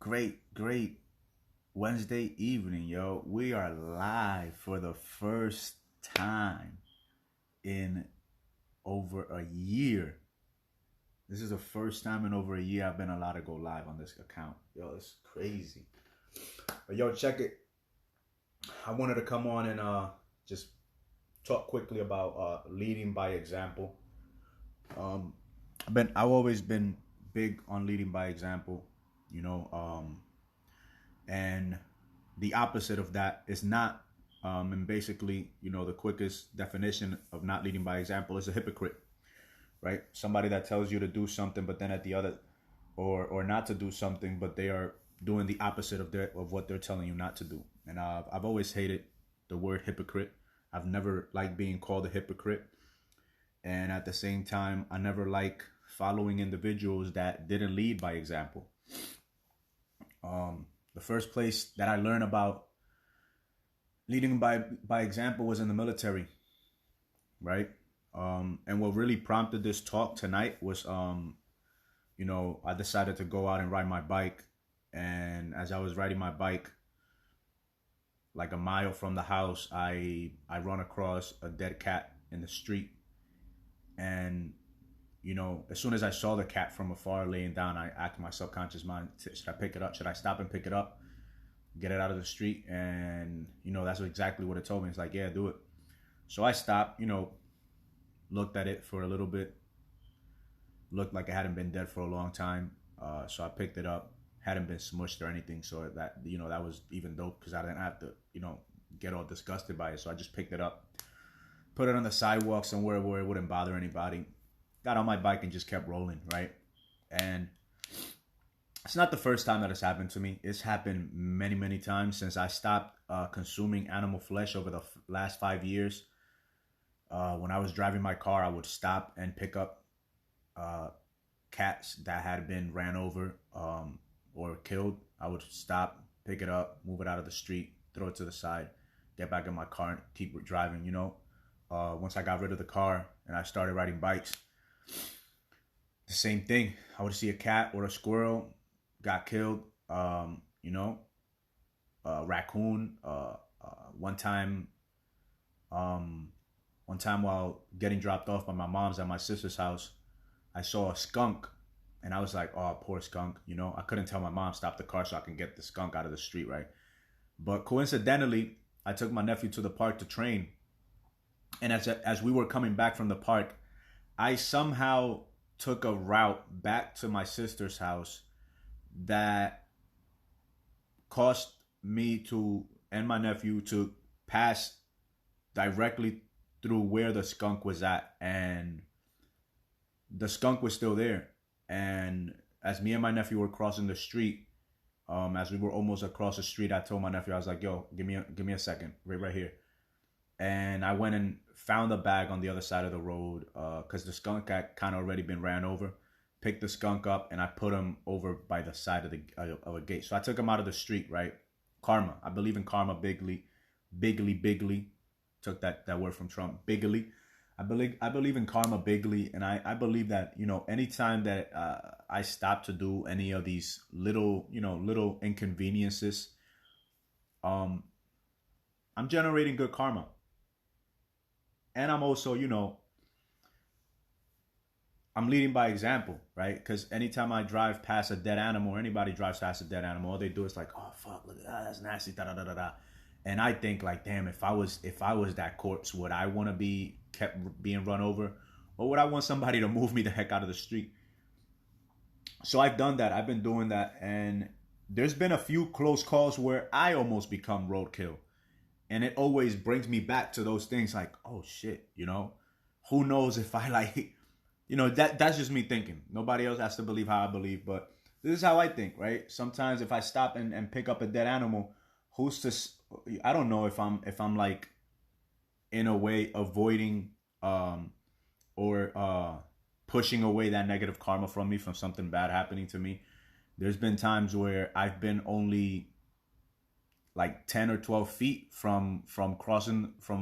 great Wednesday evening, yo. We are live for the first time in over a year. This is the first time in over a year I've been allowed to go live on this account. Yo, it's crazy. But yo, check it. I wanted to come on and just talk quickly about leading by example. I've always been big on leading by example, and the opposite of that is not, and basically, the quickest definition of not leading by example is a hypocrite, right? Somebody that tells you to do something, but then at the other, or not to do something, but they are doing the opposite of what they're telling you not to do. And I've always hated the word hypocrite. I've never liked being called a hypocrite. And at the same time, I never like following individuals that didn't lead by example. The first place that I learned about leading by example was in the military, right? And what really prompted this talk tonight was, I decided to go out and ride my bike. And as I was riding my bike, like a mile from the house, I run across a dead cat in the street. And, as soon as I saw the cat from afar laying down, I asked my subconscious mind, should I pick it up? Should I stop and pick it up? Get it out of the street? And, that's exactly what it told me. It's like, yeah, do it. So I stopped, looked at it for a little bit. Looked like it hadn't been dead for a long time. So I picked it up. Hadn't been smushed or anything. So that, that was even dope because I didn't have to, get all disgusted by it. So I just picked it up. Put it on the sidewalk somewhere where it wouldn't bother anybody. Got on my bike and just kept rolling, right? And it's not the first time that it's happened to me. It's happened many, many times since I stopped consuming animal flesh over the last 5 years. When I was driving my car, I would stop and pick up cats that had been ran over or killed. I would stop, pick it up, move it out of the street, throw it to the side, get back in my car and keep driving, Once I got rid of the car and I started riding bikes, the same thing. I would see a cat or a squirrel got killed, raccoon. One time while getting dropped off by my mom's at my sister's house, I saw a skunk and I was like, oh, poor skunk. I couldn't tell my mom, stop the car so I can get the skunk out of the street, right? But coincidentally, I took my nephew to the park to train. And as we were coming back from the park, I somehow took a route back to my sister's house that caused me and my nephew to pass directly through where the skunk was at. And the skunk was still there. And as me and my nephew were crossing the street, as we were almost across the street, I told my nephew, I was like, yo, give me a second, right here. And I went and found the bag on the other side of the road because the skunk had kind of already been ran over. Picked the skunk up and I put him over by the side of a gate. So I took him out of the street, right? Karma. I believe in karma bigly. Took that word from Trump. Bigly. I believe in karma bigly. And I believe that, anytime that I stop to do any of these little inconveniences, I'm generating good karma. And I'm also, I'm leading by example, right? Because anytime I drive past a dead animal or anybody drives past a dead animal, all they do is like, oh, fuck, look at that, that's nasty, da-da-da-da-da. And I think like, damn, if I was that corpse, would I want to be kept being run over? Or would I want somebody to move me the heck out of the street? So I've done that. I've been doing that. And there's been a few close calls where I almost become roadkill. And it always brings me back to those things like, oh shit, who knows if I like, that's just me thinking. Nobody else has to believe how I believe, but this is how I think, right? Sometimes if I stop and pick up a dead animal, I don't know if I'm like in a way avoiding or pushing away that negative karma from me from something bad happening to me. There's been times where I've been only like 10 or 12 feet from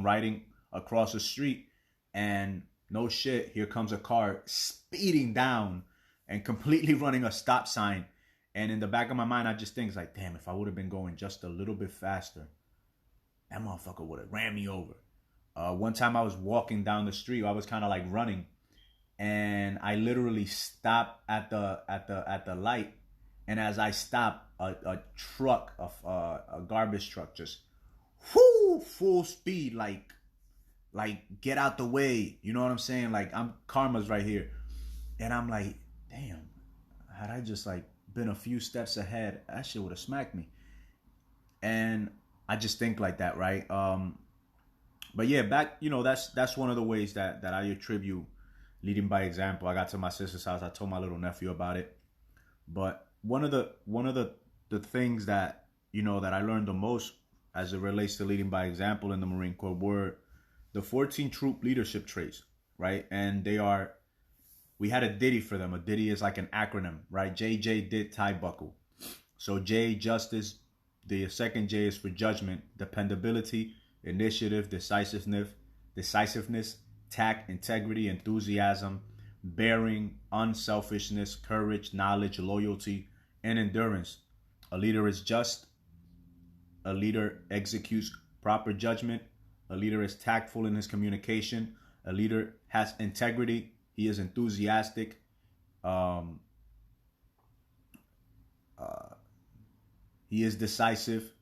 riding across the street, and no shit, here comes a car speeding down and completely running a stop sign And in the back of my mind, I just think, it's like, damn, if I would have been going just a little bit faster, that motherfucker would have ran me over. One time I was walking down the street, I was kind of like running, and I literally stopped at the light. And as I stopped, a truck, a garbage truck, just full speed, like get out the way. You know what I'm saying? Like, karma's right here, and I'm like, damn, had I just like been a few steps ahead, that shit would have smacked me. And I just think like that, right? But yeah, back, that's one of the ways that I attribute leading by example. I got to my sister's house. I told my little nephew about it. But one of the things that, that I learned the most as it relates to leading by example in the Marine Corps were the 14 troop leadership traits, right? And we had a ditty for them. A ditty is like an acronym, right? JJ, dit, tie, buckle. So J, justice. The second J is for judgment, dependability, initiative, decisiveness, tact, integrity, enthusiasm, bearing, unselfishness, courage, knowledge, loyalty, and endurance. A leader is just. A leader executes proper judgment. A leader is tactful in his communication. A leader has integrity. He is enthusiastic. He is decisive.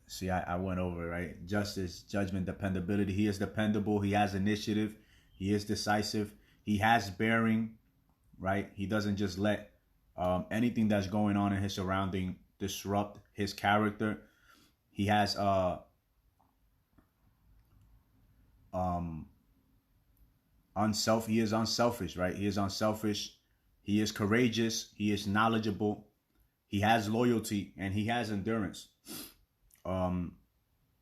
See, I went over it, right? Justice, judgment, dependability. He is dependable. He has initiative. He is decisive. He has bearing, right? He doesn't just let anything that's going on in his surrounding disrupt his character. He has he is unselfish, right? He is unselfish. He is courageous. He is knowledgeable. He has loyalty, and he has endurance. And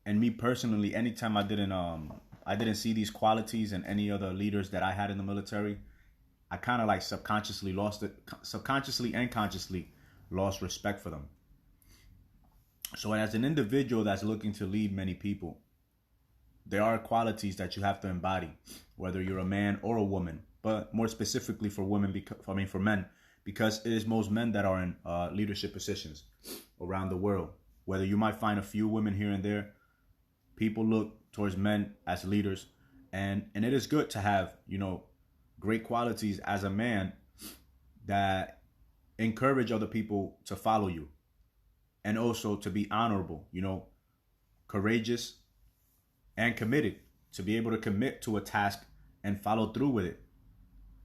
me personally, anytime I didn't see these qualities in any other leaders that I had in the military, I kind of like subconsciously and consciously lost respect for them. So as an individual that's looking to lead many people, there are qualities that you have to embody, whether you're a man or a woman, but more specifically for women, for men, because it is most men that are in leadership positions around the world. Whether you might find a few women here and there, people look towards men as leaders, and it is good to have, great qualities as a man that encourage other people to follow you, and also to be honorable, courageous and committed, to be able to commit to a task and follow through with it.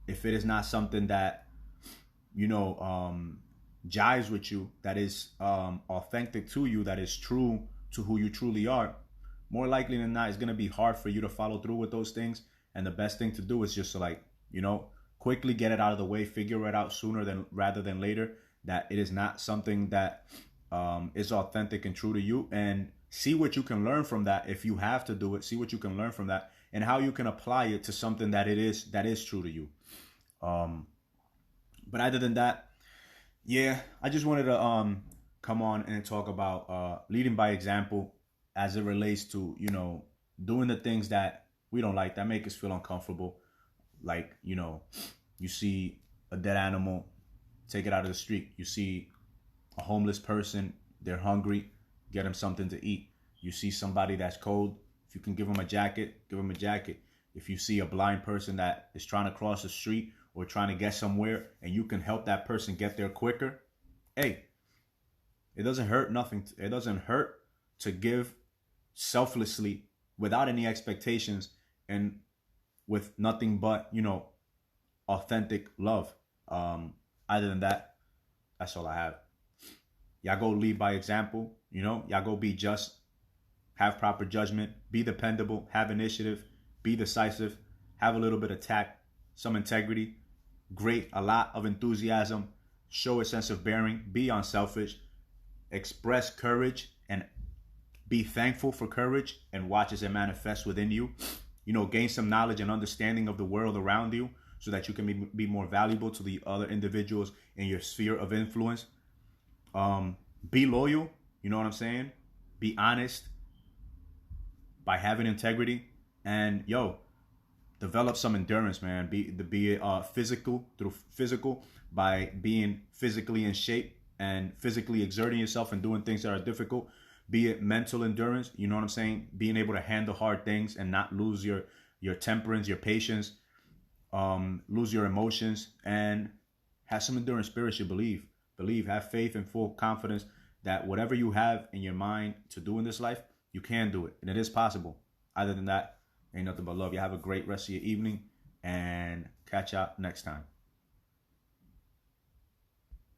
If it is not something that, jives with you, that is authentic to you, that is true to who you truly are, more likely than not, it's going to be hard for you to follow through with those things. And the best thing to do is just to quickly get it out of the way, figure it out rather than later, that it is not something that is authentic and true to you, and see what you can learn from that. If you have to do it, see what you can learn from that and how you can apply it to something that is true to you. But other than that, yeah, I just wanted to come on and talk about leading by example as it relates to, doing the things that we don't like, that make us feel uncomfortable. Like, you see a dead animal, take it out of the street. You see a homeless person, they're hungry, get them something to eat. You see somebody that's cold, if you can give them a jacket, give them a jacket. If you see a blind person that is trying to cross the street or trying to get somewhere, and you can help that person get there quicker, hey, it doesn't hurt nothing. It doesn't hurt to give selflessly, without any expectations, and with nothing but, authentic love. Other than that, that's all I have. Y'all go lead by example, y'all go be just, have proper judgment, be dependable, have initiative, be decisive, have a little bit of tact, some integrity, a lot of enthusiasm, show a sense of bearing, be unselfish, express courage, and be thankful for courage, and watch as it manifests within you. Gain some knowledge and understanding of the world around you so that you can be more valuable to the other individuals in your sphere of influence. Be loyal, you know what I'm saying? Be honest by having integrity. And develop some endurance, man. Be it physical, through physical, by being physically in shape and physically exerting yourself and doing things that are difficult. Be it mental endurance, you know what I'm saying? Being able to handle hard things and not lose your temperance, your patience, lose your emotions, and have some endurance spiritually. Believe, have faith and full confidence that whatever you have in your mind to do in this life, you can do it. And it is possible. Other than that, ain't nothing but love. You have a great rest of your evening and catch up next time.